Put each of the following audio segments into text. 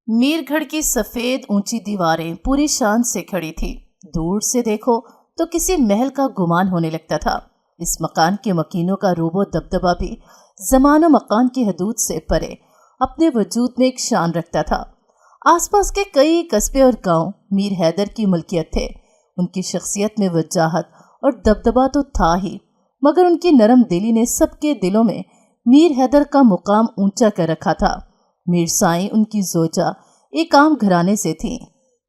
मीरगढ़ की सफेद ऊंची दीवारें पूरी शान से खड़ी थी। दूर से देखो तो किसी महल का गुमान होने लगता था। इस मकान के मकीनों का रूबो दबदबा भी जमाना मकान की हदूद से परे अपने वजूद में एक शान रखता था। आसपास के कई कस्बे और गांव मीर हैदर की मलकियत थे। उनकी शख्सियत में वजाहत और दबदबा तो था ही, मगर उनकी नरम दिली ने सबके दिलों में मीर हैदर का मुकाम ऊंचा कर रखा था। मीर साईं उनकी जोजा एक आम घराने से थी।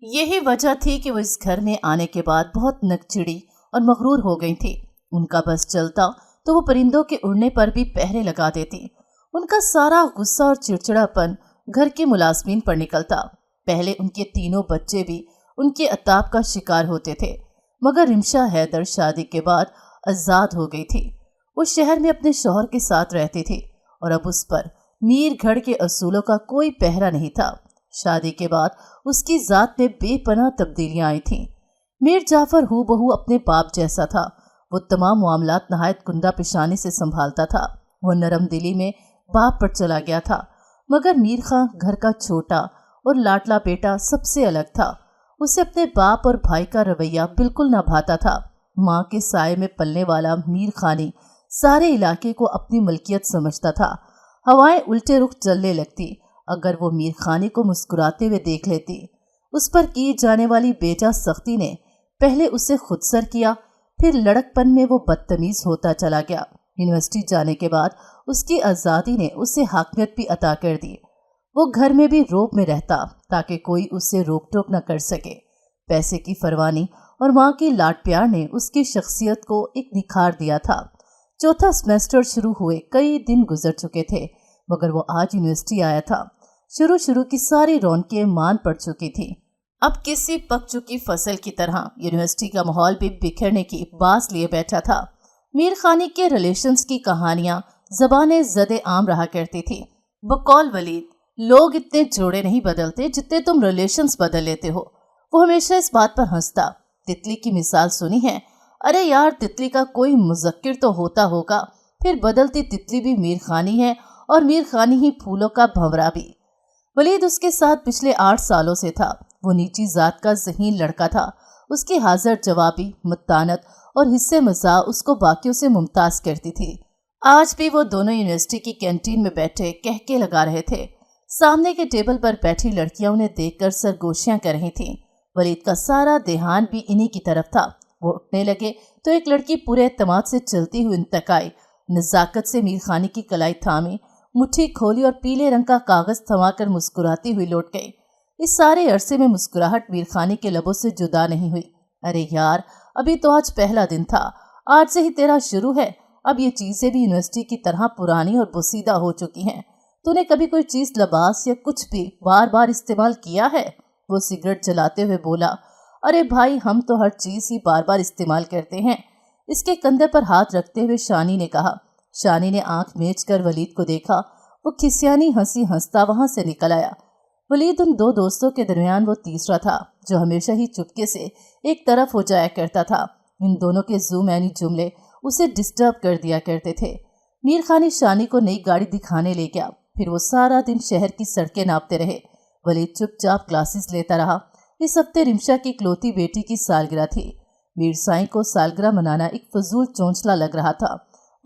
यही वजह थी कि वो इस घर में आने के बाद बहुत नकचिड़ी और मगरूर हो गई थी। उनका बस चलता तो वो परिंदों के उड़ने पर भी पहरे लगा देती। उनका सारा गुस्सा और चिड़चिड़ापन घर के मुलाजमीन पर निकलता। पहले उनके तीनों बच्चे भी उनके अताब का शिकार होते थे, मगर रिमशा हैदर शादी के बाद आजाद हो गई थी। वो शहर में अपने शौहर के साथ रहती थी और अब उस पर मीरगढ़ के असूलों का कोई पहरा नहीं था। शादी के बाद उसकी जात में बेपनाह तब्दीलियां आई थीं। मीर जाफर हूबहू अपने बाप जैसा था। वो तमाम मामलात नहायत कुंदा पेशानी से संभालता था। वो नरम दिली में बाप पर चला गया था, मगर मीर खां घर का छोटा और लाडला बेटा सबसे अलग था। उसे अपने बाप और भाई का रवैया बिल्कुल न भाता था। माँ के साए में पलने वाला मीर खानी सारे इलाके को अपनी मलकियत समझता था। हवाएं उल्टे रुख चलने लगती अगर वो मीर खानी को मुस्कुराते हुए देख लेती। उस पर की जाने वाली बेजा सख्ती ने पहले उसे खुदसर किया, फिर लड़कपन में वो बदतमीज होता चला गया। यूनिवर्सिटी जाने के बाद उसकी आज़ादी ने उसे हाकिमियत भी अता कर दी। वो घर में भी रोब में रहता ताकि कोई उससे रोक टोक न कर सके। पैसे की फरवानी और माँ की लाड प्यार ने उसकी शख्सियत को एक निखार दिया था। चौथा सेमेस्टर शुरू हुए कई दिन गुजर चुके थे, मगर वो आज यूनिवर्सिटी आया था। शुरू की सारी रौनकें मान पड़ चुकी थी। अब किसी पक चुकी फसल की तरह यूनिवर्सिटी का माहौल भी बिखरने की बास लिए बैठा था। मीर खानी के रिलेशंस की कहानियां ज़बाने ज़दे आम रहा करती थी। बकौल वलीद, लोग इतने जोड़े नहीं बदलते जितने तुम रिलेशंस बदल लेते हो। वो हमेशा इस बात पर हंसता। तितली की मिसाल सुनी है? अरे यार, तितली का कोई मुज़क्किर तो होता होगा। फिर बदलती तितली भी मीर खानी है और मीर खानी ही फूलों का भंवरा भी। वलीद उसके साथ पिछले 8 सालों से था। वो नीची जात का ज़हीन लड़का था। उसकी हाजिर जवाबी, मतानत और हिस्से मज़ा उसको बाकियों से मुमताज़ करती थी। आज भी वो दोनों यूनिवर्सिटी की कैंटीन में बैठे कहके लगा रहे थे। सामने के टेबल पर बैठी लड़कियां उन्हें देखकर सरगोशियां कर रही थीं। वलीद का सारा ध्यान भी इन्हीं की तरफ था। वो उठने लगे तो एक लड़की पूरे एतमाद से चलती हुई उनतक आई। नज़ाकत से मीर खानी की कलाई थामी, मुट्ठी खोली और पीले रंग का कागज थमाकर मुस्कुराती हुई लौट गई। इस सारे अरसे में मुस्कुराहट मीर खानी के लबों से जुदा नहीं हुई। अरे यार, अभी तो आज पहला दिन था, आज से ही तेरा शुरू है। अब ये चीज़ें भी यूनिवर्सिटी की तरह पुरानी और बोसीदा हो चुकी हैं। तूने कभी कोई चीज़, लिबास या कुछ भी बार बार इस्तेमाल किया है? वो सिगरेट जलाते हुए बोला। अरे भाई, हम तो हर चीज़ ही बार बार इस्तेमाल करते हैं। इसके कंधे पर हाथ रखते हुए शानी ने कहा। शानी ने आंख मेज कर वलीद को देखा। वो खिसियानी हंसी हंसता वहां से निकल आया। वलीद उन दो दोस्तों के दरमियान वो तीसरा था जो हमेशा ही चुपके से एक तरफ हो जाया करता था। इन दोनों के जूम यानी जुमले उसे डिस्टर्ब कर दिया करते थे। मीर खानी शानी को नई गाड़ी दिखाने ले गया। फिर वो सारा दिन शहर की सड़कें नापते रहे। वलीद चुपचाप क्लासेस लेता रहा। इस हफ्ते रिमशा की इकलौती बेटी की सालगिरह थी। मीर साईं को सालगिरह मनाना एक फजूल चौंचला लग रहा था।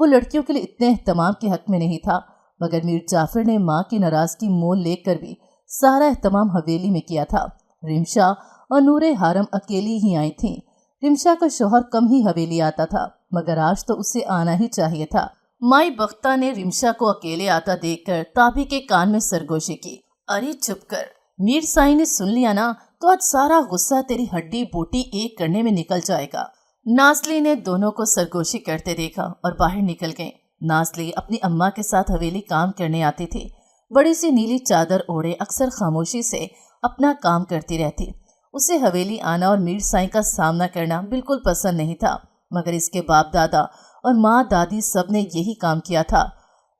वो लड़कियों के लिए इतने एहतमाम के हक में नहीं था, मगर मीर जाफर ने माँ की नाराजगी मोल लेकर भी सारा एहतमाम हवेली में किया था। रिमशा और नूरे हारम अकेली ही आई थीं। रिमशा का शौहर कम ही हवेली आता था, मगर आज तो उसे आना ही चाहिए था। माई बख्ता ने रिमशा को अकेले आता देखकर ताबी के कान में सरगोशी की। अरे चुप कर, मीर साईं ने सुन लिया ना तो आज सारा गुस्सा तेरी हड्डी बोटी एक करने में निकल जाएगा। नाज़ली ने दोनों को सरगोशी करते देखा और बाहर निकल गए। नाज़ली अपनी अम्मा के साथ हवेली काम करने आती थी। बड़ी सी नीली चादर ओढ़े अक्सर खामोशी से अपना काम करती रहती। उसे हवेली आना और मीर साईं का सामना करना बिल्कुल पसंद नहीं था, मगर इसके बाप दादा और माँ दादी सब ने यही काम किया था।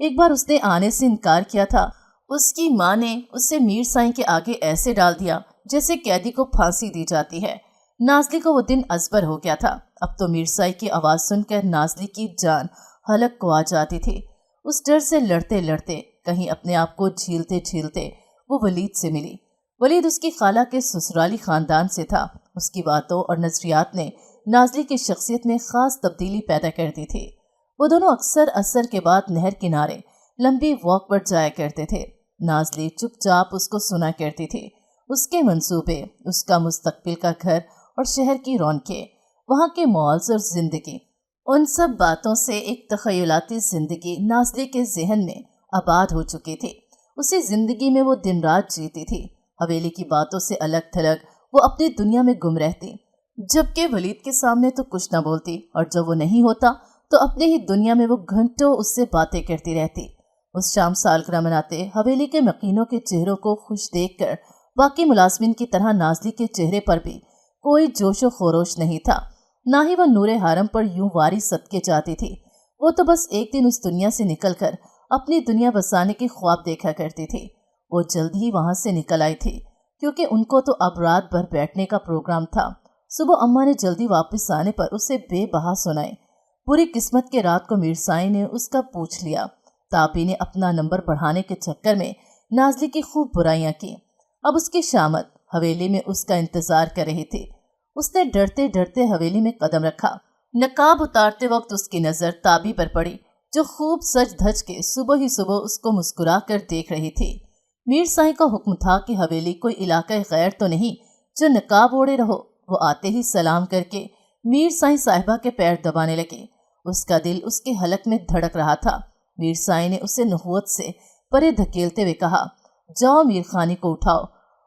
एक बार उसने आने से इनकार किया था। उसकी माँ ने उसे मीर साईं के आगे ऐसे डाल दिया जैसे कैदी को फांसी दी जाती है। नाज़ली को वो दिन अजबर हो गया था। अब तो मीर साईं की आवाज़ सुनकर नाज़ली की जान हलक को आ जाती थी। उस डर से लड़ते लड़ते, कहीं अपने आप को झीलते झीलते वो वलीद से मिली। ولید اس کی خالہ کے سسرالی خاندان سے تھا۔ اس کی باتوں اور نظریات نے نازلی کی شخصیت میں خاص تبدیلی پیدا کر دی تھی۔ وہ دونوں اکثر عصر کے بعد نہر کنارے لمبی واک پر جایا کرتے تھے۔ نازلی چپ چاپ اس کو سنا کرتی تھی، اس کے منصوبے، اس کا مستقبل کا گھر اور شہر کی رونقیں، وہاں کے مالز اور زندگی، ان سب باتوں سے ایک تخیلاتی زندگی نازلی کے ذہن میں آباد ہو چکی تھی۔ اسی زندگی میں وہ دن رات جیتی تھی۔ حویلی کی باتوں سے الگ تھلگ وہ اپنی دنیا میں گم رہتی، جبکہ ولید کے سامنے تو کچھ نہ بولتی، اور جب وہ نہیں ہوتا تو اپنے ہی دنیا میں وہ گھنٹوں اس سے باتیں کرتی رہتی۔ اس شام سالگرہ مناتے حویلی کے مکینوں کے چہروں کو خوش دیکھ کر باقی ملازمین کی طرح نازلی کے چہرے پر بھی کوئی جوش و خروش نہیں تھا، نہ ہی وہ نور حرم پر یوں واری صدقے جاتی تھی۔ وہ تو بس ایک دن اس دنیا سے نکل کر اپنی دنیا بسانے کے خواب دیکھا کرتی تھی۔ وہ جلد ہی وہاں سے نکل آئی تھی، کیونکہ ان کو تو اب رات بھر بیٹھنے کا پروگرام تھا۔ صبح اماں نے جلدی واپس آنے پر اسے بے بہا سنائے۔ پوری قسمت کے رات کو میرسائی نے اس کا پوچھ لیا۔ تاپی نے اپنا نمبر بڑھانے کے چکر میں نازلی کی خوب برائیاں کی۔ اب اس کی شامت حویلی میں اس کا انتظار کر رہی تھی۔ اس نے ڈرتے ڈرتے حویلی میں قدم رکھا۔ نقاب اتارتے وقت اس کی نظر تابی پر پڑی، جو خوب سج دھج کے صبح ہی صبح اس کو مسکرا کر دیکھ رہی تھی۔ میرسائی کا حکم تھا کہ حویلی کوئی علاقہ غیر تو نہیں جو نقاب اوڑے رہو۔ وہ آتے ہی سلام کر کے میرسائی صاحبہ کے پیر دبانے لگے۔ اس کا دل اس کے حلق میں دھڑک رہا تھا۔ میرسائی نے اسے نخوت سے پرے دھکیلتے ہوئے کہا، جاؤ میر خانی کو اٹھاؤ،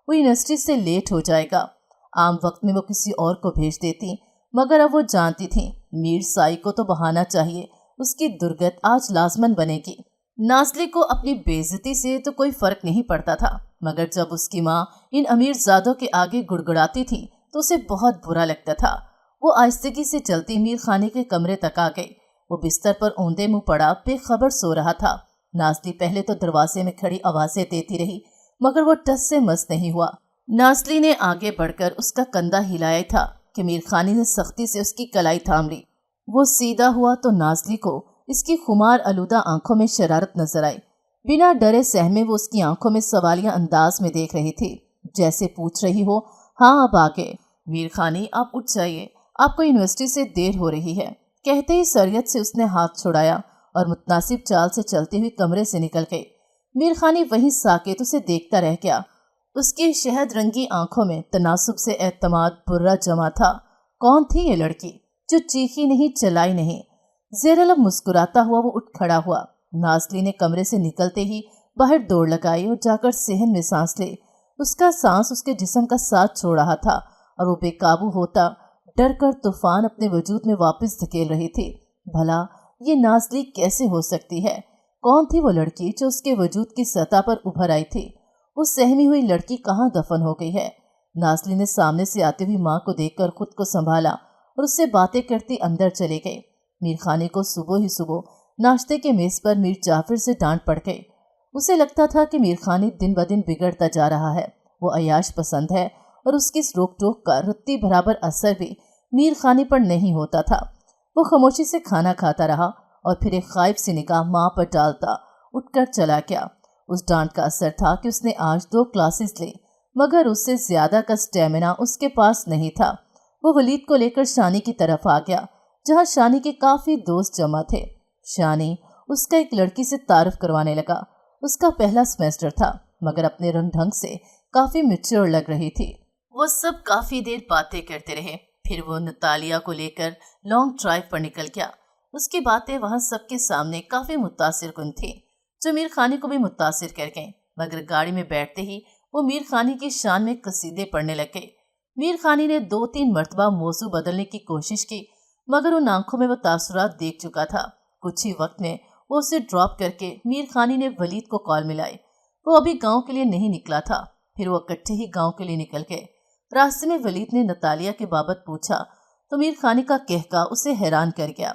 وہ یونیورسٹی سے لیٹ ہو جائے گا۔ عام وقت میں وہ کسی اور کو بھیج دیتی، مگر اب وہ جانتی تھیں میرسائی کو تو بہانا چاہیے، اس کی درگت آج لازمن بنے گی۔ نازلی کو اپنی بے عزتی سے تو کوئی فرق نہیں پڑتا تھا، مگر جب اس کی ماں ان امیر زادوں کے آگے گڑگڑاتی تھی تو اسے بہت برا لگتا تھا۔ وہ آہستگی سے چلتی میر خانی کے کمرے تک آ گئی۔ وہ بستر پر اوندے منہ پڑا بے خبر سو رہا تھا۔ نازلی پہلے تو دروازے میں کھڑی آوازیں دیتی رہی، مگر وہ ٹس سے مس نہیں ہوا۔ نازلی نے آگے بڑھ کر اس کا کندھا ہلایا تھا کہ میر خانی نے سختی سے اس کی کلائی تھام لی۔ وہ سیدھا ہوا تو نازلی کو اس کی خمار آلودہ آنکھوں میں شرارت نظر آئی۔ بنا ڈرے سہمے وہ اس کی آنکھوں میں سوالیہ انداز میں دیکھ رہی تھی، جیسے پوچھ رہی ہو، ہاں اب آگے۔ میر خانی آپ اٹھ جائیے، آپ کو یونیورسٹی سے دیر ہو رہی ہے۔ کہتے ہی سریت سے اس نے ہاتھ چھڑایا اور متناسب چال سے چلتی ہوئی کمرے سے نکل گئی۔ میر خانی وہیں ساکت اسے دیکھتا رہ گیا۔ اس کی شہد رنگی آنکھوں میں تناسب سے اعتماد برا جمع تھا۔ کون تھی یہ لڑکی جو چیخی نہیں چلائی نہیں؟ زیر لب مسکراتا ہوا وہ اٹھ کھڑا ہوا۔ نازلی نے کمرے سے نکلتے ہی باہر دوڑ لگائی اور جا کر صحن میں سانس لی۔ اس کا سانس اس کے جسم کا ساتھ چھوڑ رہا تھا اور وہ بے قابو ہوتا ڈر کر طوفان اپنے وجود میں واپس دھکیل رہی تھی۔ بھلا یہ نازلی کیسے ہو سکتی ہے؟ کون تھی وہ لڑکی جو اس کے وجود کی سطح پر ابھر آئی تھی؟ وہ سہمی ہوئی لڑکی کہاں دفن ہو گئی ہے؟ نازلی نے سامنے سے آتی ہوئی ماں کو دیکھ کر خود کو سنبھالا اور اس سے باتیں کرتی اندر چلے گئے۔ میر خانی کو صبح ہی صبح ناشتے کے میز پر میر جعفر سے ڈانٹ پڑ گئی۔ اسے لگتا تھا کہ میر خانی دن بدن بگڑتا جا رہا ہے، وہ عیاش پسند ہے اور اس کی اس روک ٹوک کا رتی برابر اثر بھی میر خانی پر نہیں ہوتا تھا۔ وہ خاموشی سے کھانا کھاتا رہا اور پھر ایک خائب سی نگاہ ماں پر ڈالتا اٹھ کر چلا گیا۔ اس ڈانٹ کا اثر تھا کہ اس نے آج 2 کلاسز لی، مگر اس سے زیادہ کا سٹیمنا اس کے پاس نہیں تھا۔ وہ ولید کو لے کر شانی کی طرف آ گیا، جہاں شانی کے کافی دوست جمع تھے۔ شانی اس کا ایک لڑکی سے تعارف کروانے لگا۔ اس کا پہلا سیمیسٹر تھا، مگر اپنے رنگ ڈھنگ سے کافی میچور لگ رہی تھی۔ وہ سب کافی دیر باتیں کرتے رہے، پھر وہ نتالیہ کو لے کر لانگ ڈرائیو پر نکل گیا۔ اس کی باتیں وہاں سب کے سامنے کافی متاثر کن تھیں، جو میر خانی کو بھی متاثر کر گئیں، مگر گاڑی میں بیٹھتے ہی وہ میر خانی کی شان میں قصیدے پڑھنے لگے۔ میر خانی نے 2-3 مرتبہ موضوع بدلنے کی کوشش کی، مگر ان آنکھوں میں وہ تاثرات دیکھ چکا تھا۔ کچھ ہی وقت میں وہ اسے ڈراپ کر کے میر خانی نے ولید کو کال ملائی۔ وہ ابھی گاؤں کے لیے نہیں نکلا تھا، پھر وہ اکٹھے ہی گاؤں کے لیے نکل گئے۔ راستے میں ولید نے نتالیہ کے بابت پوچھا تو میر خانی کا کہکا اسے حیران کر گیا۔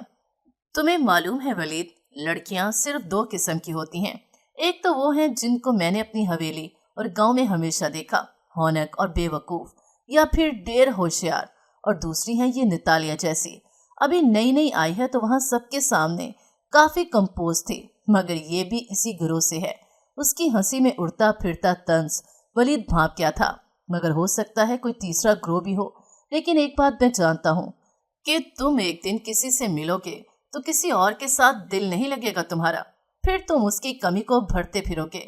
تمہیں معلوم ہے ولید، لڑکیاں صرف 2 قسم کی ہوتی ہیں۔ ایک تو وہ ہیں جن کو میں نے اپنی حویلی اور گاؤں میں ہمیشہ دیکھا، ہونک اور بے وقوف، یا پھر ڈیر ہوشیار، اور دوسری ہیں یہ نتالیہ جیسی، ابھی نئی نئی آئی ہے تو وہاں سب کے سامنے کافی کمپوز تھی، مگر یہ بھی اسی گروہ سے ہے۔ اس کی ہنسی میں اڑتا پھرتا طنز वलीद भांप गया था। मगर हो सकता है कोई तीसरा ग्रोह भी हो, लेकिन एक बात मैं जानता हूँ कि तुम एक दिन किसी से मिलोगे तो किसी और के साथ दिल नहीं लगेगा तुम्हारा, फिर तुम उसकी कमी को भरते फिरोगे।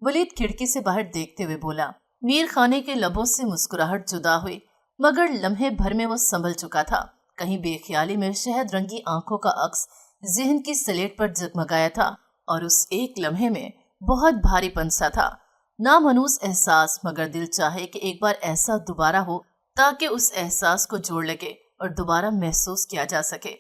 वलीद खिड़की से बाहर देखते हुए बोला। मीर खाने के लबों से मुस्कुराहट जुदा हुई, मगर लम्हे भर में वो संभल चुका था। कहीं बेख्याली में शहद रंगी आंखों का अक्स ज़हन की स्लेट पर जगमगाया था और उस एक लम्हे में बहुत भारीपन सा था। नामनूस एहसास, मगर दिल चाहे कि एक बार ऐसा दोबारा हो ताकि उस एहसास को जोड़ लगे और दोबारा महसूस किया जा सके।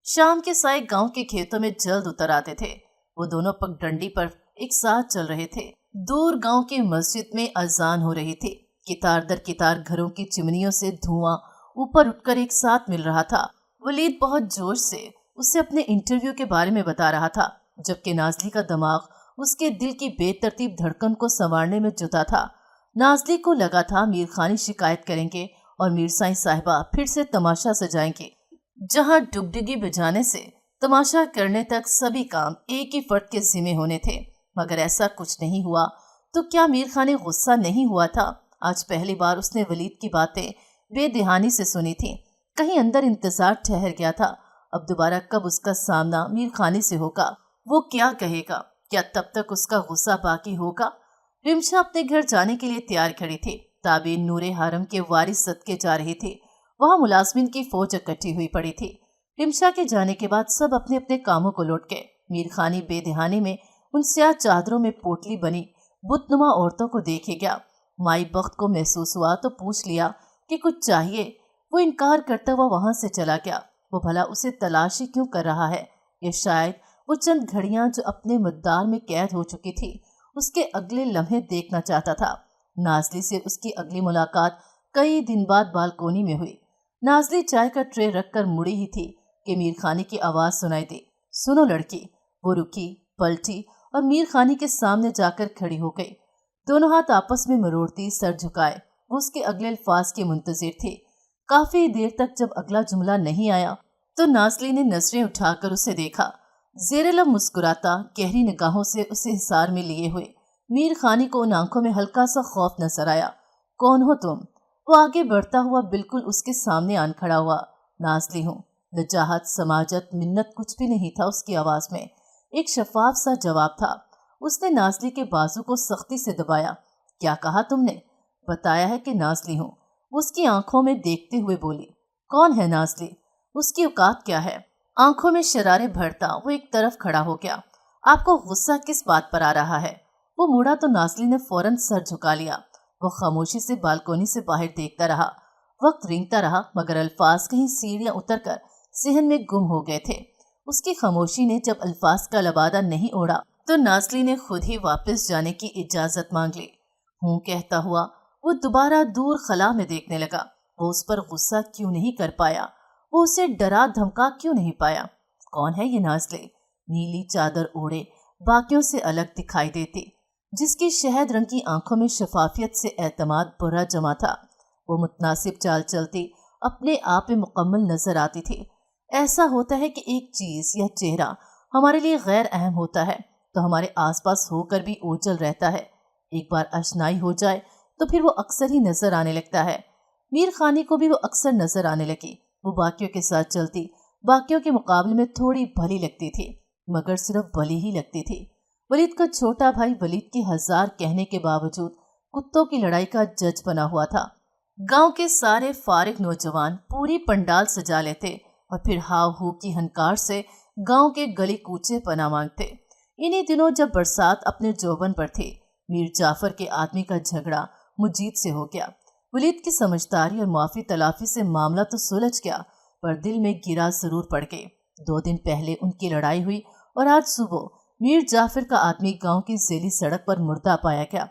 शाम के साए गांव के खेतों में जल्द उतर आते थे। वो दोनों पगडंडी पर एक साथ चल रहे थे। दूर गांव की मस्जिद में अजान हो रही थी। कितार दर कितार घरों की चिमनियों से धुआं ऊपर उठकर एक साथ मिल रहा था। वलीद बहुत जोश से उसे अपने इंटरव्यू के बारे में बता रहा था, जबकि नाज़ली का दिमाग उसके दिल की बेतरतीब धड़कन को संवारने में जुटा था। नाज़ली को लगा था मीर खानी शिकायत करेंगे और मीरसाई साहिबा फिर से तमाशा सजाएंगे, जहां डुगडुगी बजाने से तमाशा करने तक सभी काम एक ही फर्द के जिम्मे होने थे। मगर ऐसा कुछ नहीं हुआ। तो क्या मीर खानी गुस्सा नहीं हुआ था? आज पहली बार उसने वलीद की बातें बेदहानी से सुनी थी। कहीं अंदर इंतजार ठहर गया था। अब दोबारा कब उसका सामना मीर खानी से होगा? वो क्या कहेगा? क्या तब तक उसका गुस्सा बाकी होगा? रिमशा अपने घर जाने के लिए तैयार खड़ी थी। ताबीन नूरे हारम के वारिस सदके जा रही थी। वहां मुलाजमिन की फौज इकट्ठी हुई पड़ी थी। रिमशा के जाने के बाद सब अपने अपने कामों को लौट गए। मीर खानी बेदहानी में उन स्याह चादरों में पोटली बनी बुतनुमा औरतों को देखे गया। माई बख्त को महसूस हुआ तो पूछ लिया कि कुछ चाहिए। वो इनकार करता हुआ वहां से चला गया। वो भला उसे तलाशी क्यों कर रहा है? या शायद वो चंद घड़ियां जो अपने मुद्दार में कैद हो चुकी थी उसके अगले लम्हे देखना चाहता था। नाज़ली से उसकी अगली मुलाकात कई दिन बाद बालकोनी में हुई। नाज़ली चाय का ट्रे रखकर मुड़ी ही थी कि मीर खानी की आवाज सुनाई दी। सुनो लड़की। वो रुकी, पलटी और मीर खानी के सामने जाकर खड़ी हो गई। दोनों हाथ आपस में मरोड़ती सर झुकाए वो उसके अगले अल्फाज के मुंतजिर थी। काफी देर तक जब अगला जुमला नहीं आया तो नाज़ली ने नजरें उठाकर उसे देखा। ज़ेरे-लब मुस्कुराता गहरी निगाहों से उसे हिसार में लिए हुए मीर खानी को उन आंखों में हल्का सा खौफ नजर आया। कौन हो तुम? वो आगे बढ़ता हुआ बिल्कुल उसके सामने आन खड़ा हुआ। नाज़ली हूँ। लजाहत, समाजत, मिन्नत कुछ भी नहीं था उसकी आवाज में। एक शफाफ सा जवाब था। उसने नाज़ली के बाजू को सख्ती से दबाया। क्या कहा तुमने? बताया है कि नाज़ली हूँ। उसकी आंखों में देखते हुए बोली। कौन है नाज़ली? उसकी औकात क्या है? आंखों में शरारे भरता वो एक तरफ खड़ा हो गया। आपको गुस्सा किस बात पर आ रहा है? वो मुड़ा तो नाज़ली ने फौरन सर झुका लिया। वो खामोशी से बालकोनी से बाहर देखता रहा। वक्त रेंगता रहा, मगर अल्फाज कहीं सीढ़ियां उतरकर सहन में गुम हो गए थे। उसकी खामोशी ने जब अल्फाज का लबादा नहीं ओढ़ा तो नाज़ली ने खुद ही वापस जाने की इजाजत मांग ली। हूँ कहता हुआ वो दोबारा दूर खला में देखने लगा। वो उस पर गुस्सा क्यों नहीं कर पाया? वो उसे डरा धमका क्यों नहीं पाया? कौन है ये नाज़ली? नीली चादर ओढ़े, बाकियों से अलग दिखाई देती, जिसकी शहद रंग की आंखों में शफाफियत से एतमाद बुरा जमा था। वो मुतनासिब चाल चलती अपने आप में मुकम्मल नजर आती थी। ऐसा होता है कि एक चीज या चेहरा हमारे लिए गैर अहम होता है तो हमारे आसपास होकर भी ओझल रहता है। एक बार आशनाई हो जाए तो फिर वो अक्सर ही नजर आने लगता है। मीर खानी को भी वो अक्सर नजर आने लगी। वो बाकियों के साथ चलती, बाकियों के मुकाबले में थोड़ी भली लगती थी, मगर सिर्फ भली ही लगती थी। वलीद का छोटा भाई वलीद के 1000 कहने के बावजूद कुत्तों की लड़ाई का जज बना हुआ था। गांव के सारे फारिग नौजवान पूरी पंडाल सजा लेते और फिर हाव हू की हनकार से गांव के गली कूचे पना मांगते। इन्हीं दिनों जब बरसात अपने जोबन पर थी, मीर जाफर के आदमी का झगड़ा मुजीद से हो गया। वलीद की समझदारी और माफी तलाफी से मामला तो सुलझ गया, पर दिल में गिरा जरूर पड़ गई। 2 दिन पहले उनकी लड़ाई हुई और आज सुबह मीर जाफर का आदमी गांव की ज़ेली सड़क पर मुर्दा पाया गया।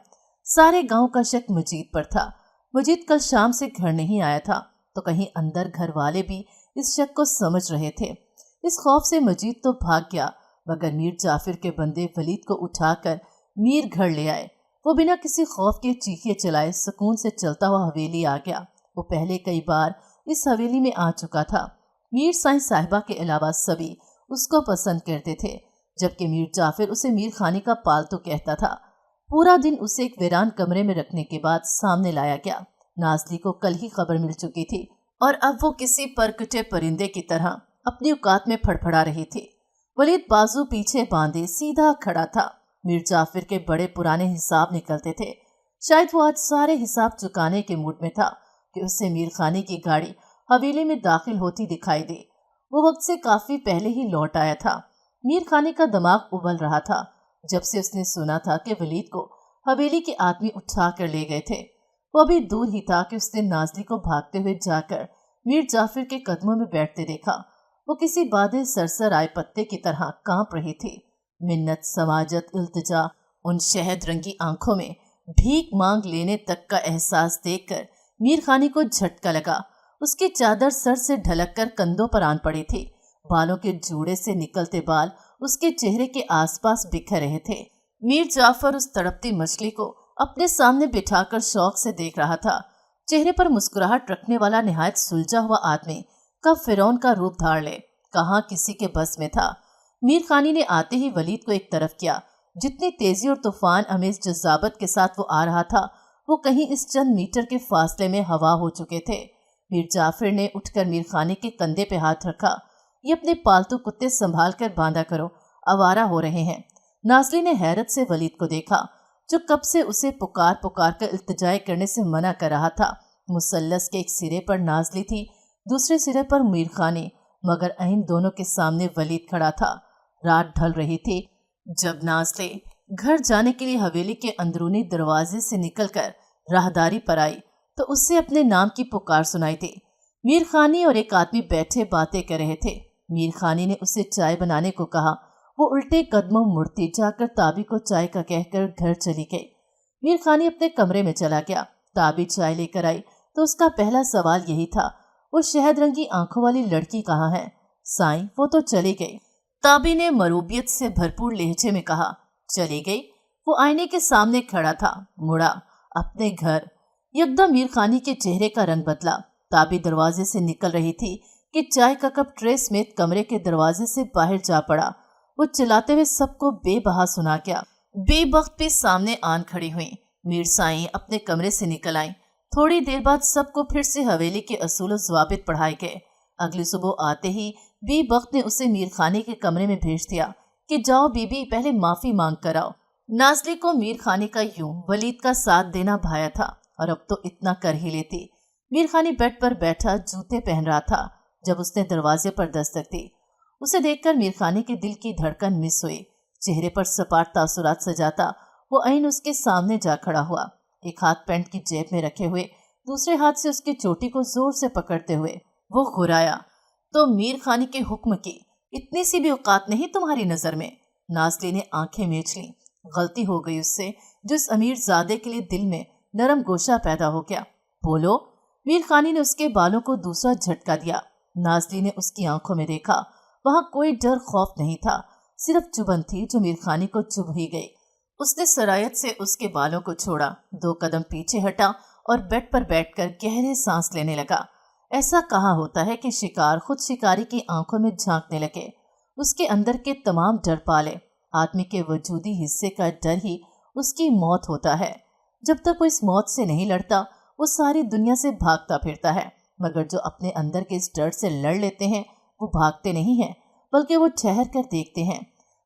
सारे गांव का शक मुजीद पर था। मुजीद कल शाम से घर नहीं आया था तो कहीं अंदर घर वाले भी इस शक को समझ रहे थे। इस खौफ से मजीद तो भाग गया, मगर मीर जाफर के बंदे वलीद को उठाकर मीर घर ले आए। वो बिना किसी खौफ के चीखे चलाए सुकून से चलता हुआ हवेली आ गया। वो पहले कई बार इस हवेली में आ चुका था। मीर साईं साहिबा के अलावा सभी उसको पसंद करते थे, जबकि मीर जाफर उसे मीर खानी का पालतू कहता था। पूरा दिन उसे एक वीरान कमरे में रखने के बाद सामने लाया गया। नाज़ली को कल ही खबर मिल चुकी थी और अब वो किसी परकुटे परिंदे की तरह अपनी औकात में फड़फड़ा रही थी। वलीद बाजू पीछे बांधे सीधा खड़ा था। मीर जाफर के बड़े पुराने हिसाब निकलते थे। शायद वो आज सारे हिसाब चुकाने के मूड में था कि उसे मीर खानी की गाड़ी हवेली में दाखिल होती दिखाई दी। वो वक्त से काफी पहले ही लौट आया था। मीर खानी का दिमाग उबल रहा था जब से उसने सुना था कि वलीद को हवेली के आदमी उठा कर ले गए थे। वो अभी दूर ही था कि उसने नाज़ली को भागते हुए जाकर मीर जाफर के कदमों में बैठते देखा। वो किसी बादे सरसर आए पत्ते की तरह कांप रही थी। मिन्नत, समाजत, इल्तिजा उन शहद रंगी आंखों में भीख मांग लेने तक का एहसास देखकर मीर खानी को झटका लगा। उसकी चादर सर से ढलक कर कंधों पर आन पड़ी थी। बालों के जूड़े से निकलते बाल उसके चेहरे के आसपास बिखर रहे थे। मीर जाफर उस तड़पती मछली को अपने सामने बिठाकर शौक से देख रहा था। चेहरे पर मुस्कुराहट रखने वाला निहायत सुलझा हुआ आदमी कब फिरौन का रूप धार ले, कहाँ किसी के बस में था। मीर खानी ने आते ही वलीद को एक तरफ किया। जितनी तेजी और तूफान अमेज जज़ाबत के साथ वो आ रहा था, वो कहीं इस चंद मीटर के फासले में हवा हो चुके थे। मीर जाफर ने उठकर मीर खानी के कंधे पे हाथ रखा। ये अपने पालतू कुत्ते संभाल कर बांधा करो, आवारा हो रहे हैं। नाज़ली ने हैरत से वलीद को देखा जो कब से उसे पुकार पुकार कर इल्तिजाए करने से मना कर रहा था। मुसल्लस के एक सिरे पर नाज़ली थी, दूसरे सिरे पर मीर खानी, मगर इन दोनों के सामने वलीद खड़ा था। रात ढल रही थी जब नाज़ली घर जाने के लिए हवेली के अंदरूनी दरवाजे से निकलकर राहदारी पर आई तो उससे अपने नाम की पुकार सुनाई थी। मीर खानी और एक आदमी बैठे बातें कर रहे थे। मीर खानी ने उसे चाय बनाने को कहा। वो उल्टे कदमों मुड़ती जाकर ताबी को चाय का कहकर घर चली गई। मीर खानी अपने कमरे में चला गया। ताबी चाय लेकर आई तो उसका पहला सवाल यही था, वो शहद रंगी आंखों वाली लड़की कहाँ है? साईं, वो तो चली गई। ताबी ने मरूबियत से भरपूर लहजे में कहा, चली गई? वो आईने के सामने खड़ा था, मुड़ा अपने घर। यकदम मीर खानी के चेहरे का रंग बदला। ताबी दरवाजे से निकल रही थी कि चाय का कप ट्रे समेत कमरे के दरवाजे से बाहर जा पड़ा। वो चिल्लाते हुए सबको बेबहा सुना गया। बेवक्त पे सामने आन खड़ी हुई। मीर साईं अपने कमरे से निकल आई। थोड़ी देर बाद सबको फिर से हवेली के असूल ज़वाबित पढ़ाए गए। अगली सुबह आते ही बेवक्त ने उसे मीर खानी के कमरे में भेज दिया कि जाओ बीबी, पहले माफी मांग कर आओ। नाज़ली को मीर खानी का यूं वलीद का साथ देना भाया था और अब तो इतना कर ही लेती। मीर खानी बेड पर बैठा जूते पहन रहा था जब उसने दरवाजे पर दस्तक दी। उसे देखकर मीर खानी के दिल की धड़कन मिस हुई। चेहरे पर सपाट तासुरात सजाता वो ऐन उसके सामने जा खड़ा हुआ। एक हाथ पैंट की जेब में रखे हुए, दूसरे हाथ से उसकी चोटी को जोर से पकड़ते हुए वो घुराया, तो मीर खानी के हुक्म की इतनी सी भी औकात नहीं तुम्हारी नजर में? नाज़ली ने आंखें मीच ली। गलती हो गई उससे जो इस अमीर ज़ादे के लिए दिल में नरम गोशा पैदा हो गया। बोलो। मीर खानी ने उसके बालों को दूसरा झटका दिया। नाज़ली ने उसकी आंखों में देखा। वहां कोई डर खौफ नहीं था, सिर्फ चुभन थी जो मीर खानी को चुभ ही गई। उसने सरायत से उसके बालों को छोड़ा, 2 कदम पीछे हटा और बेड पर बैठकर गहरे सांस लेने लगा। ऐसा कहाँ होता है कि शिकार खुद शिकारी की आंखों में झांकने लगे, उसके अंदर के तमाम डर पाले। आदमी के वजूदी हिस्से का डर ही उसकी मौत होता है। जब तक वो इस मौत से नहीं लड़ता वो सारी दुनिया से भागता फिरता है, मगर जो अपने अंदर के इस डर से लड़ लेते हैं वो भागते नहीं हैं बल्कि वो ठहर कर देखते हैं।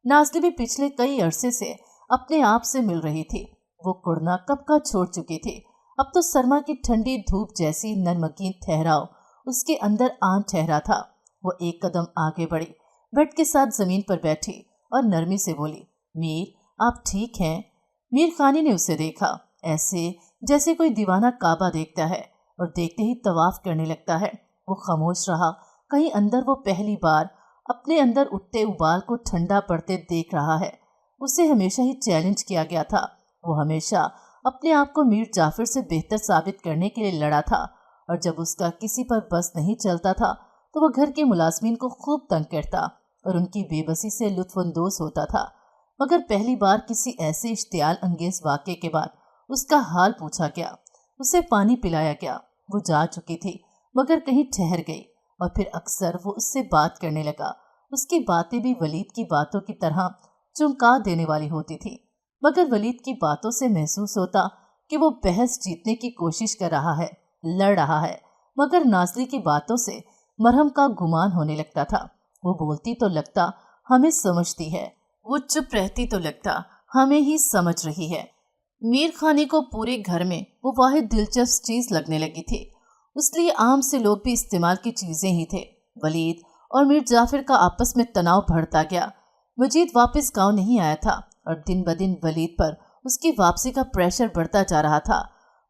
नाज़ली भी पिछले कई अरसे से अपने आप से मिल रही थी। वो कुड़ना कब का छोड़ चुकी थी। अब तो सरमा की ठंडी धूप जैसी नरमकीन ठहराव उसके अंदर आन ठहरा था। वो एक कदम आगे बढ़ी, बेड के साथ जमीन पर बैठी और नरमी से बोली, मीर, आप ठीक हैं? मीर खानी ने उसे देखा, ऐसे जैसे कोई दीवाना काबा देखता है और देखते ही तवाफ करने लगता है। वो खामोश रहा। कहीं अंदर वो पहली बार अपने अंदर उठते उबाल को ठंडा पड़ते देख रहा है। उसे हमेशा ही चैलेंज किया गया था। वो हमेशा अपने आप को मीर जाफर से बेहतर साबित करने के लिए लड़ा था और जब उसका किसी पर बस नहीं चलता था तो वह घर के मुलाजमीन को खूब तंग करता और उनकी बेबसी से लुत्फानंदोज होता था। मगर पहली बार किसी ऐसे इश्तियाल अंगेज वाक़े के बाद उसका हाल पूछा गया, उसे पानी पिलाया गया। वो जा चुकी थी मगर कहीं ठहर गई और फिर अक्सर वो उससे बात करने लगा। उसकी बातें भी वलीद की बातों की तरह चौंका देने वाली होती थी, मगर वलीद की बातों से महसूस होता कि वो बहस जीतने की कोशिश कर रहा है, लड़ रहा है। मगर नाज़ली की बातों से मरहम का गुमान होने लगता था। वो बोलती तो लगता हमें समझती है, वो चुप रहती तो लगता हमें ही समझ रही है। मीर खानी को पूरे घर में वो वाहिद दिलचस्प चीज लगने लगी थी, इसलिए आम से लोग भी इस्तेमाल की चीजें ही थे। वलीद और मीर जाफर का आपस में तनाव बढ़ता गया। मजीद वापस गांव नहीं आया था और दिन ब दिन वलीद पर उसकी वापसी का प्रेशर बढ़ता जा रहा था।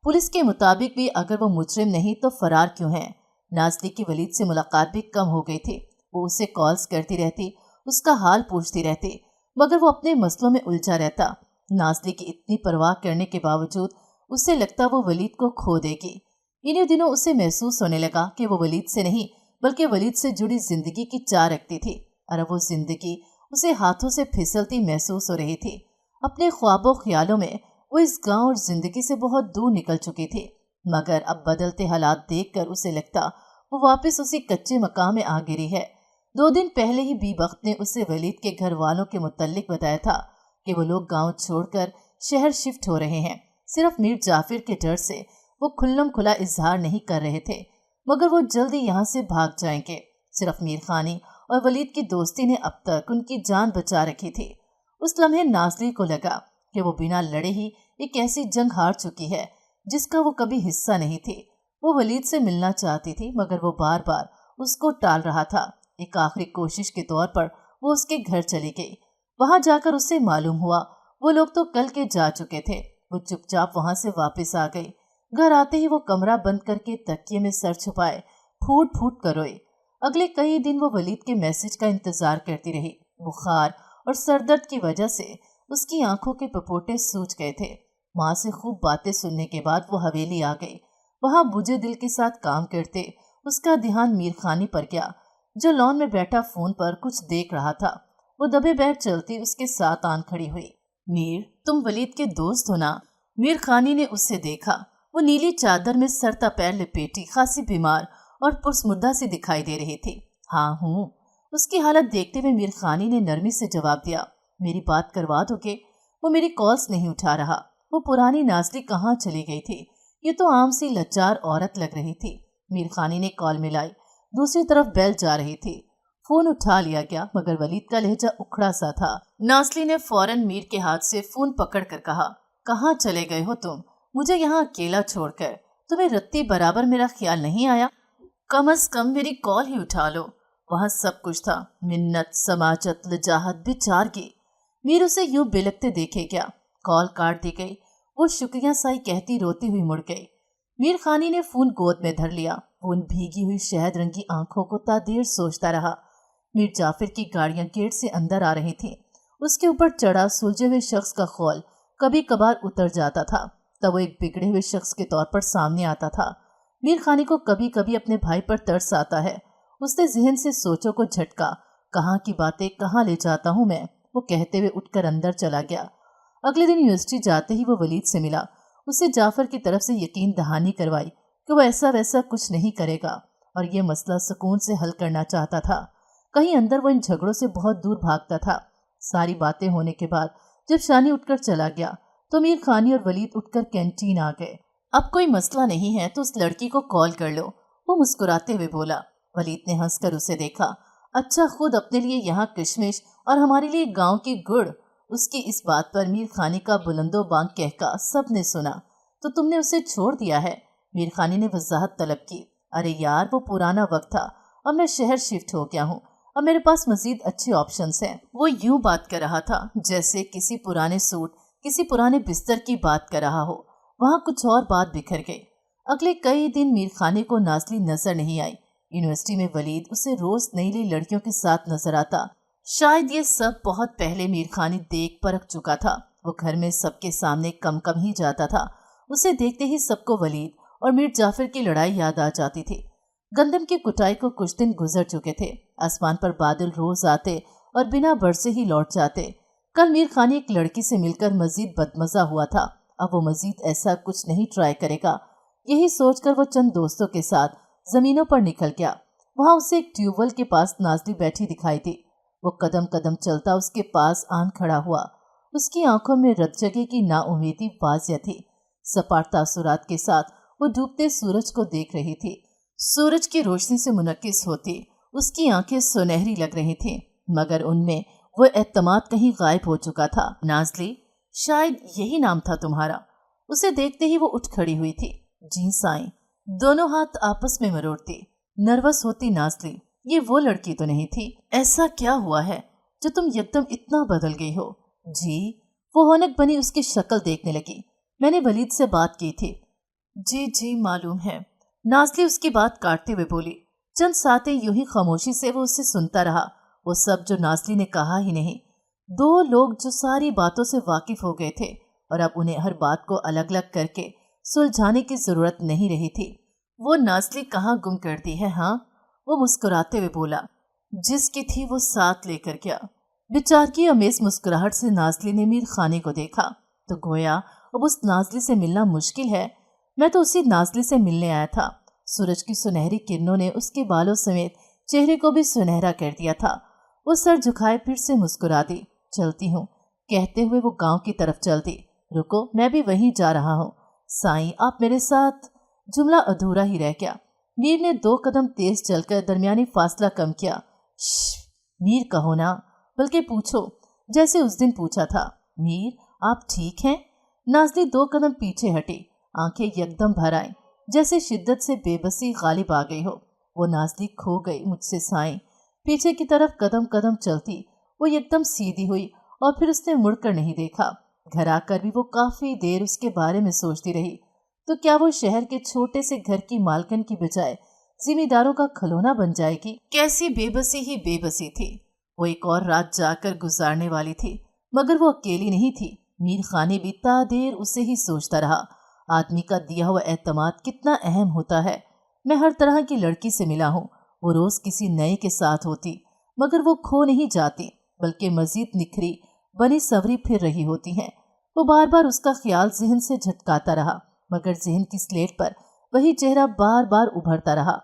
पुलिस के मुताबिक भी अगर वो मुजरिम नहीं तो फरार क्यों है। नाज़ली की वलीद से मुलाकात भी कम हो गई थी। वो उसे कॉल्स करती रहती, उसका हाल पूछती रहती, मगर वो अपने मसलों में उलझा रहता। नाज़ली की इतनी परवाह करने के बावजूद उसे लगता वो वलीद को खो देगी। इन्हीं दिनों उसे महसूस होने लगा कि वो वलीद से नहीं बल्कि वलीद से जुड़ी जिंदगी की चाह रखती थी और अब वो जिंदगी उसे हाथों से फिसलती महसूस हो रही थी। अपने ख्वाबों ख्यालों में वो इस गांव और जिंदगी से बहुत दूर निकल चुकी थी, मगर अब बदलते हालात देखकर उसे लगता वो वापस उसी कच्चे मकाम में आ गिरी है। 2 दिन पहले ही बीबख्त ने उसे वलीद के घर वालों के मुतल्लिक बताया था कि वो लोग गांव छोड़कर शहर शिफ्ट हो रहे हैं। सिर्फ मीर जाफिर के डर से वो खुल्लम खुला इजहार नहीं कर रहे थे, मगर वो जल्दी यहाँ से भाग जाएंगे। सिर्फ मीर खानी और वलीद की दोस्ती ने अब तक उनकी जान बचा रखी थी। उस लम्हे नाज़ली को लगा कि वो बिना लड़े ही एक ऐसी जंग हार चुकी है जिसका वो कभी हिस्सा नहीं थी। वो वलीद से मिलना चाहती थी, मगर वो बार बार उसको टाल रहा था। एक आखिरी कोशिश के तौर पर वो उसके घर चली गई। वहां जाकर उसे मालूम हुआ वो लोग तो कल के जा चुके थे। वो चुपचाप वहां से वापस आ गई। घर आते ही वो कमरा बंद करके तकिए में सर छुपाए फूट फूट कर रोई। अगले कई दिन वो वलीद के मैसेज का इंतजार करती रही। बुखार और सरदर्द की वजह से उसकी आंखों के पपोटे सूज गए थे। माँ से खूब बातें सुनने के बाद वो हवेली आ गई। वहां बुझे दिल के साथ काम करते उसका ध्यान मीर खानी पर गया, जो लॉन में बैठा फोन पर कुछ देख रहा था। वो दबे बैठ चलती उसके साथ आन खड़ी हुई। मीर, तुम वलीद के दोस्त हो ना? मीर खानी ने उससे देखा। वो नीली चादर में सरता पैर लिपेटी खासी बीमार और पुरस्मुद्दा सी दिखाई दे रही थी। हाँ हूँ। उसकी हालत देखते हुए मीर खानी ने नरमी से जवाब दिया, मेरी बात करवा दोगे? वो मेरी कॉल्स नहीं उठा रहा। वो पुरानी नाज़ली कहाँ चली गई थी? ये तो आम सी लाचार औरत लग रही थी। मीर खानी ने कॉल मिलाई। दूसरी तरफ बेल जा रही थी। फोन उठा लिया गया, मगर वलीद का लहजा उखड़ा सा था। नाज़ली ने फौरन मीर के हाथ से फोन पकड़कर कहा, कहाँ चले गए हो तुम? मुझे यहाँ अकेला छोड़कर। तुम्हें रत्ती बराबर मेरा ख्याल नहीं आया? कम से कम मेरी कॉल ही उठा लो। वहाँ सब कुछ था, मिन्नत, समाजत, लजाहत, बेचारगी। मीर उसे यूं बिलकते देखे क्या। कॉल काट दी गई। वो शुक्रिया साई कहती रोती हुई मुड़ गई। मीर खानी ने फोन गोद में धर लिया। वो उन भीगी हुई शहद रंगी आंखों को तादेर सोचता रहा। मीर जाफिर की गाड़ियां गेट से अंदर आ रही थीं। उसके ऊपर चढ़ा सुलझे हुए शख्स का खौल कभी कभार उतर जाता था, तब वो एक बिगड़े हुए शख्स के तौर पर सामने आता था। मीर खानी को कभी कभी अपने भाई पर तरस आता है। उसने जहन से सोचों को झटका। कहाँ की बातें कहाँ ले जाता हूँ मैं, वो कहते हुए उठकर अंदर चला गया। अगले दिन यूनिवर्सिटी जाते ही वो वलीद से मिला। उसे जाफर की तरफ से यकीन दहानी करवाई कि वो ऐसा वैसा कुछ नहीं करेगा और ये मसला सुकून से हल करना चाहता था। कहीं अंदर वो इन झगड़ों से बहुत दूर भागता था। सारी बातें होने के बाद जब शानी उठकर चला गया तो मीर खानी और वलीद उठकर कैंटीन आ गए। अब कोई मसला नहीं है तो उस लड़की को कॉल कर लो, वो मुस्कुराते हुए बोला। वलीद ने हंसकर उसे देखा। अच्छा, खुद अपने लिए यहाँ किशमिश और हमारे लिए गांव की गुड़। उसकी इस बात पर मीर खानी का बुलंदो बांग कहका सबने सुना। तो तुमने उसे छोड़ दिया है? मीर खानी ने वजाहत तलब की। अरे यार, वो पुराना वक्त था, अब मैं शहर शिफ्ट हो गया हूँ, अब मेरे पास मजीद अच्छे ऑप्शंस हैं। वो यूं बात कर रहा था जैसे किसी पुराने सूट, किसी पुराने बिस्तर की बात कर रहा हो। वहाँ कुछ और बात बिखर गई। अगले कई दिन मीर खानी को नाज़ली नजर नहीं आई। यूनिवर्सिटी में वलीद उसे रोज नई नई लड़कियों के साथ नजर आता। शायद ये सब बहुत पहले मीर खानी देख परख चुका था। वो घर में सबके सामने कम कम ही जाता था। उसे देखते ही सबको वलीद और मीर जाफर की लड़ाई याद आ जाती थी। गंदम की कुटाई को कुछ दिन गुजर चुके थे। आसमान पर बादल रोज आते और बिना बरसे ही लौट जाते। कल मीर खानी एक लड़की से मिलकर मजीद बदमजा हुआ था। अब वो मजीद ऐसा कुछ नहीं ट्राई करेगा। यही सोचकर वो चंद दोस्तों के साथ जमीनों पर निकल गया। वहां उसे एक ट्यूबवेल के पास नाज़ली बैठी दिखाई दी। वो कदम कदम चलता उसके पास आन खड़ा हुआ। اس کی آنکھوں میں رت جگہ کی ناامیدی واضح تھی۔ سپاٹ تاثرات کے ساتھ وہ ڈوبتے سورج کو دیکھ رہی تھی۔ سورج کی روشنی سے منعکس ہوتی اس کی آنکھیں سنہری لگ رہی تھیں، مگر ان میں وہ اعتماد کہیں غائب ہو چکا تھا۔ نازلی، شاید یہی نام تھا تمہارا۔ اسے دیکھتے ہی وہ اٹھ کھڑی ہوئی تھی۔ جی سائیں، دونوں ہاتھ آپس میں مروڑتی نروس ہوتی نازلی، یہ وہ لڑکی تو نہیں تھی؟ ایسا کیا ہوا ہے جو تم یکدم اتنا بدل گئی ہو؟ جی، وہ ہونک بنی اس کی شکل دیکھنے لگی۔ میں نے ولید سے بات کی تھی۔ جی معلوم ہے، نازلی اس کی بات کاٹتے ہوئے بولی۔ چند ساتیں یوں ہی خاموشی سے وہ اسے سنتا رہا، وہ سب جو نازلی نے کہا ہی نہیں۔ دو لوگ جو ساری باتوں سے واقف ہو گئے تھے اور اب انہیں ہر بات کو الگ الگ کر کے سلجھانے کی ضرورت نہیں رہی تھی۔ وہ نازلی کہاں گم کرتی ہے؟ ہاں، وہ مسکراتے ہوئے بولا۔ جس کی تھی وہ ساتھ لے کر گیا۔ بیچارگی امیز مسکراہٹ سے نازلی نے میر خانی کو دیکھا تو گویا اب اس نازلی سے ملنا مشکل ہے۔ میں تو اسی نازلی سے ملنے آیا تھا۔ سورج کی سنہری کرنوں نے اس کے بالوں سمیت چہرے کو بھی سنہرا کر دیا تھا۔ وہ سر جھکائے پھر سے مسکرا دی۔ چلتی ہوں کہتے ہوئے وہ گاؤں کی طرف چل دی۔ رکو، میں بھی وہیں جا رہا ہوں۔ سائیں، آپ میرے ساتھ؟ جملہ ادھورا ہی رہ گیا۔ میر نے 2 قدم تیز چل کر درمیانی فاصلہ کم کیا۔ میر کہو نا، بلکہ پوچھو جیسے اس دن پوچھا تھا۔ میر، آپ ٹھیک ہیں؟ نازلی 2 قدم پیچھے ہٹی، آنکھیں یکدم بھر آئیں، جیسے شدت سے بے بسی غالب آ گئی ہو۔ وہ نازلی کھو گئی مجھ سے سائیں۔ پیچھے کی طرف قدم قدم چلتی وہ یکدم سیدھی ہوئی اور پھر اس نے مڑ کر نہیں دیکھا۔ گھر آ کر بھی وہ کافی دیر اس کے بارے میں سوچتی رہی۔ تو کیا وہ شہر کے چھوٹے سے گھر کی مالکن کی بجائے ذمہ داروں کا کھلونا بن جائے گی؟ کیسی بے بسی ہی بے بسی تھی۔ وہ ایک اور رات جا کر گزارنے والی تھی، مگر وہ اکیلی نہیں تھی۔ میر خانی بھی تا دیر اسے ہی سوچتا رہا۔ آدمی کا دیا ہوا اعتماد کتنا اہم ہوتا ہے۔ میں ہر طرح کی لڑکی سے ملا ہوں، وہ روز کسی نئے کے ساتھ ہوتی، مگر وہ کھو نہیں جاتی، بلکہ مزید نکھری بنی سوری پھر رہی ہوتی ہیں۔ وہ بار بار اس کا خیال ذہن سے جھٹکاتا رہا، مگر ذہن کی سلیٹ پر وہی چہرہ بار بار ابھرتا رہا۔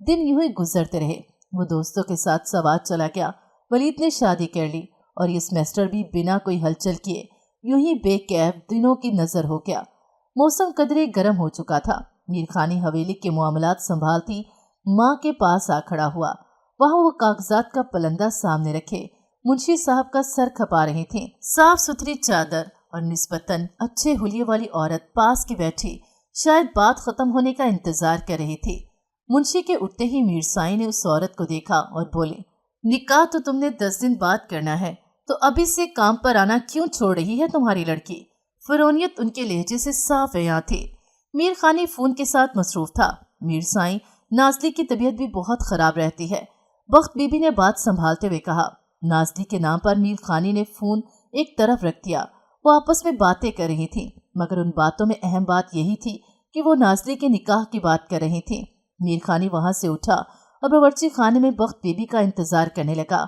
دن یوں ہی گزرتے رہے۔ وہ دوستوں کے ساتھ سوات چلا گیا۔ ولید نے شادی کر لی اور یہ سیمسٹر بھی بنا کوئی ہلچل کیے یوں ہی بے کیف دنوں کی نظر ہو گیا۔ موسم قدرے گرم ہو چکا تھا۔ میر خانی حویلی کے معاملات سنبھالتی ماں کے پاس آ کھڑا ہوا۔ وہاں وہ کاغذات کا پلندہ سامنے رکھے منشی صاحب کا سر کھپا رہی تھیں۔ صاف ستھری چادر اور نسبتاً اچھے حلیے والی عورت پاس کی بیٹھی شاید بات ختم ہونے کا انتظار کر رہی تھی۔ منشی کے اٹھتے ہی میر سائیں نے اس عورت کو دیکھا اور بولے، نکاح تو تم نے 10 دن بعد کرنا ہے، تو ابھی سے کام پر آنا کیوں چھوڑ رہی ہے تمہاری لڑکی؟ فرونیت ان کے لہجے سے صاف عیاں تھی۔ میر خانی فون کے ساتھ مصروف تھا۔ میر سائیں، نازلی کی طبیعت بھی بہت خراب رہتی ہے، بخت بی بی نے بات سنبھالتے ہوئے کہا۔ نازلی کے نام پر میر خانی نے فون ایک طرف رکھ دیا۔ وہ آپس میں باتیں کر رہی تھیں، مگر ان باتوں میں اہم بات یہی تھی کہ وہ نازلی کے نکاح کی بات کر رہی تھیں۔ میر خانی وہاں سے اٹھا اور باورچی خانے میں بخت بی بی کا انتظار کرنے لگا۔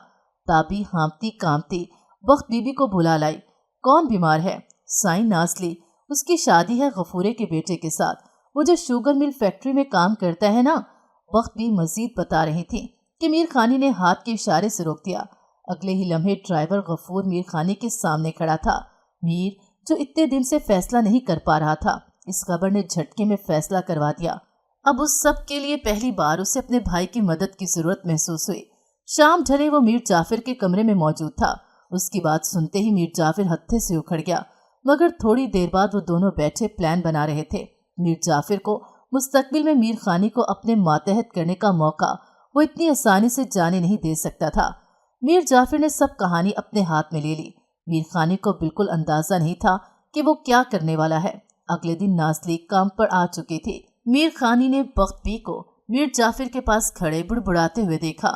تابی ہانپتی کامتی بخت بی بی کو بلا لائی۔ کون بیمار ہے؟ سائیں، نازلی، اس کی شادی ہے غفورے کے بیٹے کے ساتھ، وہ جو شوگر مل فیکٹری میں کام کرتا ہے نا۔ بخت بی مزید بتا رہی تھی کہ میر خانی نے ہاتھ کے اشارے سے روک دیا۔ اگلے ہی لمحے ڈرائیور غفور میر خانی کے سامنے کھڑا تھا۔ میر، جو اتنے دن سے فیصلہ نہیں کر پا رہا تھا، اس خبر نے جھٹکے میں فیصلہ کروا دیا۔ اب اس سب کے لیے پہلی بار اسے اپنے بھائی کی مدد کی ضرورت محسوس ہوئی۔ شام ڈھلے وہ میر جعفر کے کمرے میں موجود تھا۔ اس کی بات سنتے ہی میر جعفر ہتھے سے اکھڑ گیا، مگر تھوڑی دیر بعد وہ دونوں بیٹھے پلان بنا رہے تھے۔ میر جعفر کو مستقبل میں میر خانی کو اپنے ماتحت کرنے کا موقع وہ اتنی آسانی سے جانے نہیں دے سکتا تھا۔ میر جعفر نے سب کہانی اپنے ہاتھ میں لے لی۔ میر خانی کو بالکل اندازہ نہیں تھا کہ وہ کیا کرنے والا ہے۔ اگلے دن نازلی کام پر آ چکی تھی۔ میر خانی نے بخت بی کو میر جعفر کے پاس کھڑے بڑبڑاتے ہوئے دیکھا۔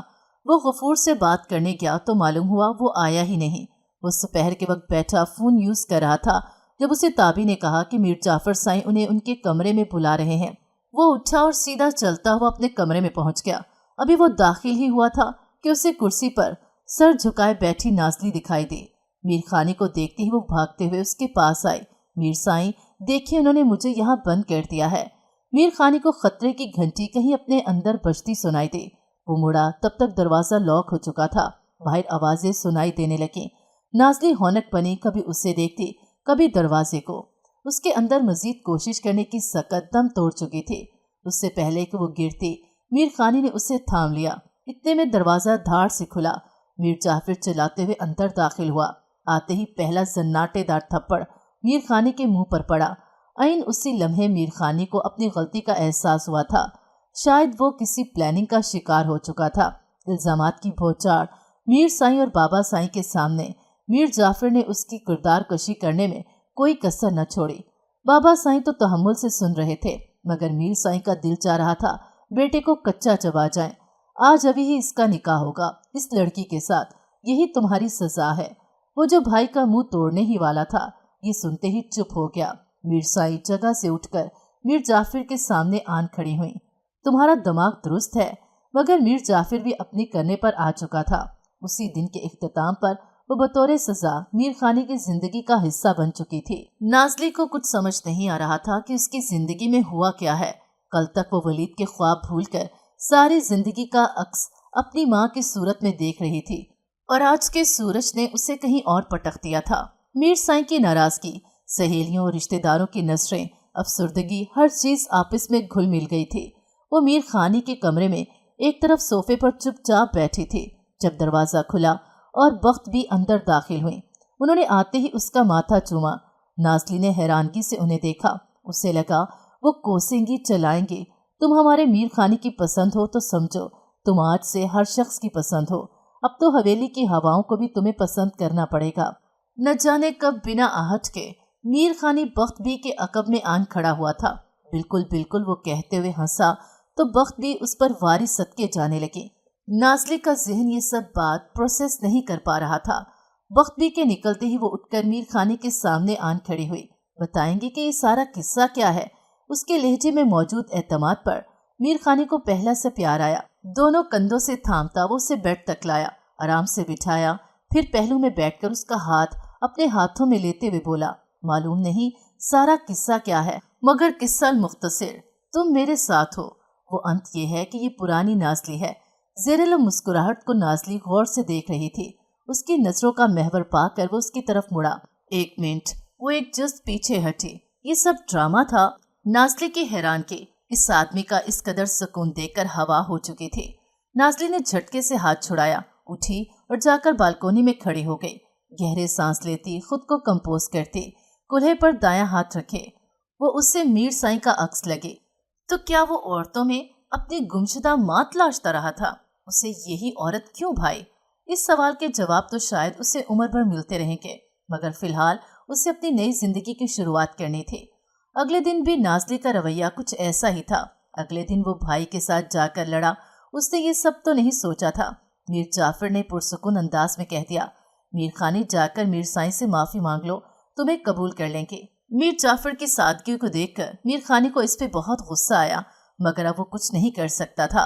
وہ غفور سے بات کرنے گیا تو معلوم ہوا وہ آیا ہی نہیں۔ وہ سپہر کے وقت بیٹھا فون یوز کر رہا تھا جب اسے تابی نے کہا کہ میر جعفر سائیں انہیں ان کے کمرے میں بلا رہے ہیں۔ وہ اٹھا اور سیدھا چلتا ہوا اپنے کمرے میں پہنچ گیا۔ ابھی وہ داخل ہی ہوا تھا کہ اسے کرسی پر سر جھکائے بیٹھی نازلی دکھائی دی۔ میر خانی کو دیکھتے ہی وہ بھاگتے ہوئے اس کے پاس آئے۔ میر سائیں، دیکھیں انہوں نے مجھے یہاں بند کر دیا ہے۔ میر خانی کو خطرے کی گھنٹی کہیں اپنے اندر بجتی سنائی دی۔ وہ مڑا، تب تک دروازہ لاک ہو چکا تھا۔ باہر آوازیں سنائی دینے لگیں۔ नाज़ली हौनक बनी, कभी उसे देखती, कभी दरवाजे को। उसके अंदर मजीद कोशिश करने की सकत दम तोड़ चुकी थी। उससे पहले कि वो गिरती, मीर खानी ने उसे थाम लिया। इतने में दरवाजा धाड़ से खुला। मीर जाफिर चिल्लाते हुए अंदर दाखिल हुआ। आते ही पहला जन्नाटेदार थप्पड़ मीर खानी के मुंह पर पड़ा। ऐन उसी लम्हे मीर खानी को अपनी गलती का एहसास हुआ था। शायद वो किसी प्लानिंग का शिकार हो चुका था। इल्जामात की बौछार मीर साईं और बाबा साईं के सामने मीर जाफिर ने उसकी किरदार कशी करने में कोई कसर न छोड़ी। बाबा साईं तो तहम्मुल से सुन रहे थे, मगर मीर साईं का दिल चाह रहा था बेटे को कच्चा चबा जाए। आज अभी ही इसका निकाह होगा इस लड़की के साथ, यही तुम्हारी सजा है। वो जो भाई का मुंह तोड़ने ही वाला था, ये सुनते ही चुप हो गया। मीर साईं जगह से उठकर मीर जाफिर के सामने आन खड़ी हुई। तुम्हारा दिमाग दुरुस्त है। मगर मीर जाफिर भी अपनी करने पर आ चुका था। उसी दिन के इख्तिताम पर वो बतौर सजा मीर खानी की जिंदगी का हिस्सा बन चुकी थी। नाज़ली को कुछ समझ नहीं आ रहा था कि उसकी जिंदगी में हुआ क्या है। कल तक वो वलीद के ख्वाब भूलकर सारी जिंदगी का अक्स अपनी माँ की सूरत में देख रही थी, और आज के सूरज ने उसे कहीं और पटक दिया था। मीर साईं की नाराजगी, सहेलियों और रिश्तेदारों की नजरें, अफसुर्दगी, हर चीज आपस में घुल मिल गई थी। वो मीर खानी के कमरे में एक तरफ सोफे पर चुपचाप बैठी थी जब दरवाजा खुला और बख्त भी अंदर दाखिल हुई। उन्होंने आते ही उसका माथा चूमा। नाज़ली ने हैरानगी से उन्हें देखा। उसे लगा वो कोसेंगी, चलाएंगे। तुम हमारे मीर खानी की पसंद हो तो समझो तुम आज से हर शख्स की पसंद हो। अब तो हवेली की हवाओं को भी तुम्हें पसंद करना पड़ेगा। न जाने कब बिना आहट के मीर खानी बख्त भी के अकब में आन खड़ा हुआ था। बिल्कुल बिल्कुल वो कहते हुए हंसा तो बख्त भी उस पर वारी सदके जाने लगी। नाज़ली का जहन ये सब बात प्रोसेस नहीं कर पा रहा था। बख्त भी के निकलते ही वो उठकर मीर खानी के सामने आन खड़ी हुई। बताएंगे कि ये सारा किस्सा क्या है। उसके लहजे में मौजूद एतमाद पर मीर खानी को पहला से प्यार आया। दोनों कंधों से थामता वो उसे बेड तक लाया, आराम से बिठाया, फिर पहलू में बैठकर उसका हाथ अपने हाथों में लेते हुए बोला, मालूम नहीं सारा किस्सा क्या है, मगर किस्सा मुख्तसर तुम मेरे साथ हो। वो अंत ये है कि ये पुरानी नाज़ली है। ज़ेरे मुस्कुराहट को नाज़ली गौर से देख रही थी। उसकी नजरों का महवर पाकर वो उसकी तरफ मुड़ा। एक मिनट, वो एक जस्ट पीछे हटी। ये सब ड्रामा था। नाज़ली की हैरानगी इस आदमी का इस कदर सुकून देखकर हवा हो चुकी थी। नाज़ली ने झटके से हाथ छुड़ाया, उठी और जाकर बालकोनी में खड़ी हो गई। गहरे सांस लेती, खुद को कंपोज करती, कुल्हे पर दायां हाथ रखे वो उससे मीर साईं का अक्स लगे। तो क्या वो औरतों में अपनी गुमशुदा माँ तलाशता रहा था? उसे यही औरत क्यों भाई? इस सवाल के जवाब तो शायद उसे उम्र भर मिलते रहेंगे, मगर फिलहाल उसे अपनी नई जिंदगी की शुरुआत करनी थी। अगले दिन भी नाज़ली का रवैया कुछ ऐसा ही था। अगले दिन वो भाई के साथ जाकर लड़ा। उसने ये सब तो नहीं सोचा था। मीर जाफिर ने पुरसुकून अंदाज में कह दिया, मीर खानी जाकर मीर साईं से माफी मांग लो, तुम्हें कबूल कर लेंगे। मीर जाफिर की सादगी को देखकर मीर खानी को इस पे बहुत गुस्सा आया, मगर अब वो कुछ नहीं कर सकता था।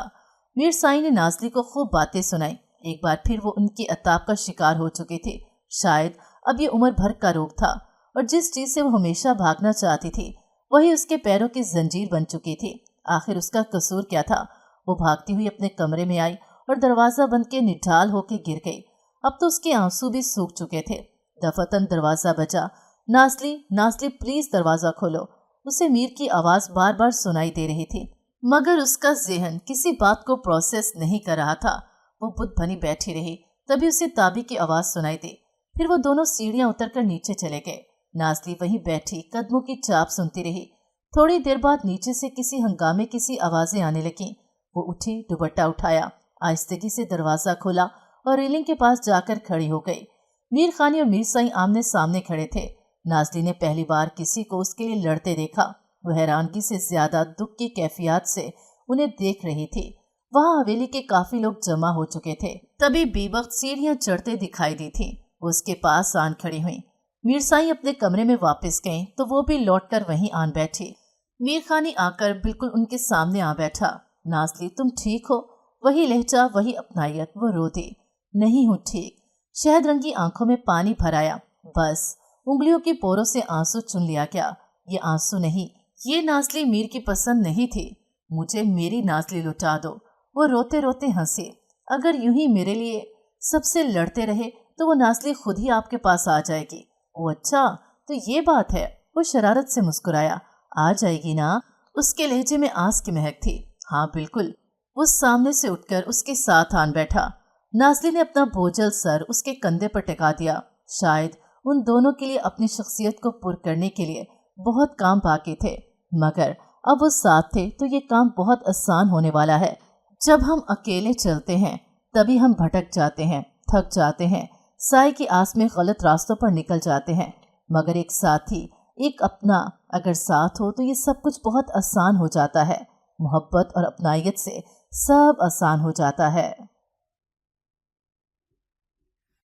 मीर साईं ने नाज़ली को खूब बातें सुनाई। एक बार फिर वो उनकी अताब का शिकार हो चुकी थी। शायद अब ये उम्र भर का रोग था, और जिस चीज से वो हमेशा भागना चाहती थी वही उसके पैरों की जंजीर बन चुकी थी। आखिर उसका कसूर क्या था? वो भागती हुई अपने कमरे में आई और दरवाजा बंद के निढाल होके गिर गई। अब तो उसके आंसू भी सूख चुके थे। दफतन दरवाजा बजा। नाज़ली, नाज़ली प्लीज दरवाजा खोलो। उसे मीर की आवाज बार बार सुनाई दे रही थी, मगर उसका ज़हन किसी बात को प्रोसेस नहीं कर रहा था। वो बुत बनी बैठी रही। तभी उसे ताबी की आवाज सुनाई दी। फिर वो दोनों सीढ़ियां उतरकर नीचे चले गए। नाज़ली वहीं बैठी कदमों की चाप सुनती रही। थोड़ी देर बाद नीचे से किसी हंगामे की आवाजें आने लगी। वो उठी, दुपट्टा उठाया, आहिस्तगी से दरवाजा खोला और रेलिंग के पास जाकर खड़ी हो गई। मीर खानी और मीर साईं आमने सामने खड़े थे। नाज़ली ने पहली बार किसी को उसके लिए लड़ते देखा। वो हैरानगी से ज्यादा दुख की कैफियत से उन्हें देख रही थी। वहां हवेली के काफी लोग जमा हो चुके थे। तभी बेवक्त सीढ़ियां चढ़ते दिखाई दी थी। वो उसके पास आन खड़ी हुई। मीर साईं अपने कमरे में वापस गए तो वो भी लौटकर वहीं आन बैठी। मीर खानी आकर बिल्कुल उनके सामने आ बैठा। नाज़ली, तुम ठीक हो? वही लहजा, वही अपनायत। वो रो दी, नहीं हूँ ठीक। शहद रंगी आंखों में पानी भराया। बस उंगलियों की पोरों से आंसू चुन लिया क्या? ये आंसू नहीं, ये नाज़ली मीर की पसंद नहीं थी। मुझे मेरी नाज़ली लुटा दो। वो रोते रोते हंसी। अगर यूं ही मेरे लिए सबसे लड़ते रहे तो वो नाज़ली खुद ही आपके पास आ जाएगी। ओ अच्छा, तो ये बात है। वो शरारत से मुस्कुराया। आ जाएगी ना? उसके लहजे में आस की महक थी। हाँ बिल्कुल। वो सामने से उठकर उसके साथ आन बैठा। नाज़ली ने अपना बोझल सर उसके कंधे पर टिका दिया। शायद उन दोनों के लिए अपनी शख्सियत को पुर करने के लिए बहुत काम बाकी थे, मगर अब वो साथ थे तो ये काम बहुत आसान होने वाला है। जब हम अकेले चलते हैं तभी हम भटक जाते हैं, थक जाते हैं, साए की आस में गलत रास्तों पर निकल जाते हैं, मगर एक साथी, एक अपना अगर साथ हो तो ये सब कुछ बहुत आसान हो जाता है। मोहब्बत और अपनायत से सब आसान हो जाता है।